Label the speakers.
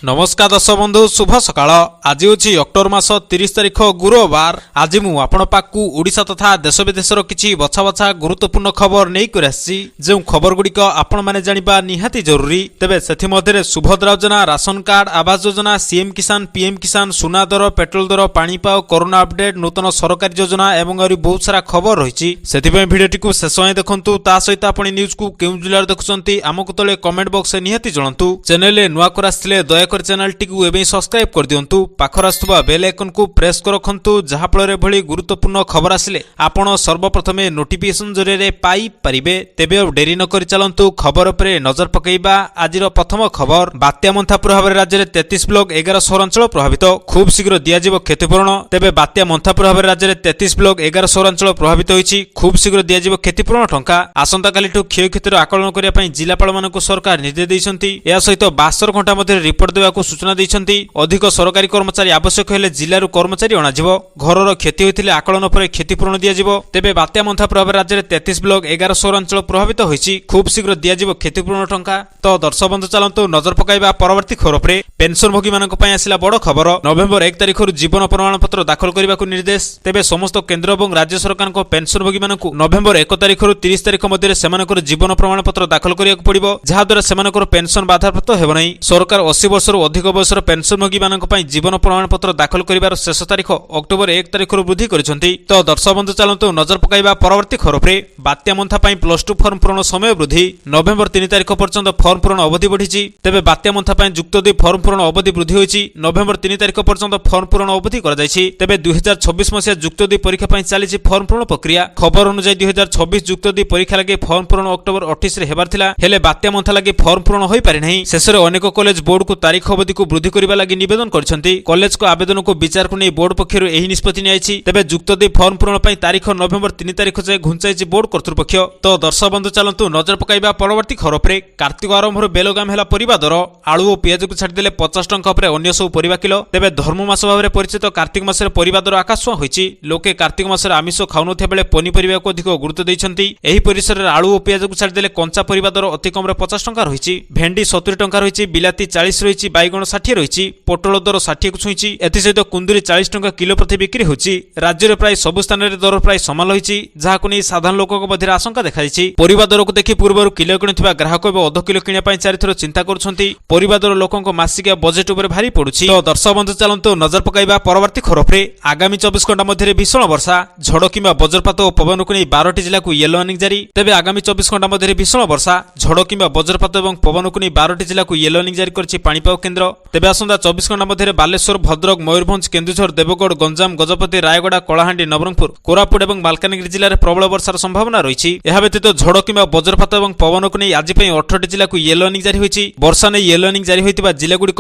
Speaker 1: नमस्कार दर्शक बंधु शुभ सकाळ। आज हूँ अक्टोबर मास 30 तारिख गुरुवार। आज मु आपण पाखु ओडिशा तथा देश विदेशर किछि बछा बछा गुरुत्वपूर्ण खबर नहीं कर आसी जो खबर गुड़िक आपण माने जानिबा निहाती जरूरी। तेबे सेथि मध्यरे सुभद्रा योजना, ration card, Awas Yojana, CM किसान, पीएम किसान, सुना दर, पेट्रोल दर, पाणीपाग, कोरोना अपडेट, नूतन सरकारी योजना एवं और बहुत सारा खबर रही। सेथिपय भिडियोटी को शेष जाए देखंतु। ता सहित आपण न्यूज को केउ जिल्लार देखुचंती आमको तले कमेंट बॉक्स निहाती जणंतु। चैनल रे नुआ कर आस्थिले दया कर चैनल टी को एबे सब्सक्राइब कर दियंतु। पाखर आस्तुबा बेल आइकन को प्रेस कर रखंतु जहा फଳରେ भଳି गुरुत्वपूर्ण खबर आसिले आपण सर्वप्रथमे नोटिफिकेशन जरिए पाई परिबे। तेबे अब डेरी न करि चलंतु खबर उपरे नजर पकेइबा। आजिर प्रथम खबर, बात्या मंथा प्रभाव रे राज्य रे 33 ब्लॉक 11 शहर अंचल प्रभावित, खूब शीघ्र दियाजिबो क्षतिपूरण। तेबे बात्या मंथा प्रभाव रे राज्य रे 33 ब्लॉक 11 शहर अंचल प्रभावित होईछि, खूब शीघ्र दियाजिबो क्षतिपूरण टंका। आसंता कालिठु क्षयक्षतिर आकलन करिया पई जिलापाल मानकु सरकार निर्देश दैछंती। या सहित 72 घंटा मध्ये रिपोर्ट देबाकू सूचना दैछंती। अधिक सरकारी कर्मचारी आवश्यक हेले जिल्लारू कर्मचारी अणाजिबो। घरर क्षति होइथिले आकलन पर क्षतिपूरण दियाजिबो। तेबे बात्या मंथा प्रभाव राज्य रे 33 ब्लॉक 11 शहर अंचल प्रभावित होईछि, खूब शीघ्र दियाजिबो क्षतिपूरण टंका। तो दर्शक बंधु चलंतु नजर पकाइबा परवर्ती खबर पे। पेंशनभोगी मानक पई आसिला बड़ खबर। नवेम्बर 1 तारिख जीवन प्रमाण पत्र दाखल करबाकू निर्देश। तेबे समस्त केंद्र और राज्य सरकार को पेंशनभोगी मानकू नवेम्बर 1 तारिख 30 तारिख मध्य सेमानकर जीवन प्रमाण पत्र दाखल करियाकू पड़िबो, जहा द्वारा सेमानकर पेंशन बाधाप्राप्त हेबो नै। सरकार 80 वर्षर अधिक बयसर पेंशनभोगी मानक पई जीवन प्रमाण पत्र दाखल करिवार शेष तारिख अक्टोबर 1 तारिख वृद्धि करिसंती। तो दर्शक बंधु चलंतु नजर पकाइबा परवर्ती खबर पे। बात्या मंथा पई +2 फॉर्म पूरण समय वृद्धि। नवेम्बर 3 तारिख पर्यंत फॉर्म पूरण अवधि बढ़िछि। तेबे बात्या मंथा पई युक्त 2 फॉर्म पूरण अवधि वृद्धि होइछि। नवेम्बर 3 तारिख पर्यंत फॉर्म पूरण अवधि कर जाइछि। तेबे 2026 मसिया युक्त 2 परीक्षा पई चालिछि फॉर्म पूरण प्रक्रिया। खबर अनुसार 2026 युक्त 2 परीक्षा लागि फॉर्म पूरण अक्टोबर 28 रे हेबार थिला, हेले बात्या मंथा लागि फॉर्म पूरण होई पारि नाही। शेषरे अनेक कॉलेज बोर्ड को तारीख अवधि को वृद्धि करिबा लागि निवेदन करछंती। कॉलेज को आवेदन को विचार को नै बोर्ड पक्षरु एही निष्पत्ति नियाइछि। तेबे युक्त 2 फॉर्म पूरण पई तारीख नवेम्बर 3 तारिख जे घुंचाइछि बोर्ड कर्तृपक्ष। तो दर्शक बंधु चलंतु नजर पकाइबा परवर्ती खबर पे। कार्तिक आरंभर बेलगाम हेला परिबा दर। आलू और पियाज को छाडी देले 50 टंका उपरे अन्य सब परिबा किलो। तेबे धर्म मास भाबरे परिचित कार्तिक मासरे परिबा दर आकाशवा होइछि। लोके कार्तिक मासरे आमिष खाउनथिया बेले पनिपरिबा को अधिक गुरुत्व दैछंती। एही परिसर रे आलू और पियाज को छाडी देले कंचा परिबा दर अति कम रे 50 टंका रहिछि। भेंडी 70 टंका रहिछि, बिलाती 40 रहिछि, बाइगण 60 रहिछि, पोटल दर 60 को छुइछि। एथि सहित कुंदुरी 40 टंका किलो प्रति बिक्री होछि। राज्य रे प्राय सब स्थान रे दर प्राय समान रहिछि, जहा को नै साधारण लोकक मध्य आशंका देखाइछि। परिबा दर को देखि पूर्वरु किलो किणुथिबा ग्राहक एवं अध किलो किनिया पई चारि थरो चिंता करूछंती। परिबा दर लोकक मासिक बजेट उपर भारी पडुछि। तो दर्शक बंधु चलंतु नजर पकाइबा परवर्ती खबर पे। आगामी 24 घंटा मध्य भीषण वर्षा, झड़ किंबा वज्रपात और पवन को नहीं 12टी जिला को येलो वार्निंग जारी। तेबे आगामी 24 घंटा मध्य भीषण वर्षा, झड़ किंबा वज्रपात और पवन को नहीं 12टी जिला को येलो वार्निंग जारी करछि पाणीपाग केन्द्र। तेबे आसंता 24 घंटा मध्य बालेश्वर, भद्रक, मयूरभंज, केन्दुझर, देवगढ़, गंजाम, गजपति, रायगड़ा, कलाहांडी, नवरंगपुर, कोरापुट और मालकानगिरी जिले में प्रबल वर्षार संभावना रही। यह व्यतीत झड़ किंबा वज्रपात और पवन को नहीं आज 18टी जिला को येलो वार्निंग जारी होइछि। वर्षा नहीं येलो वार्निंग जारी होइतिबा जिलागुड़िक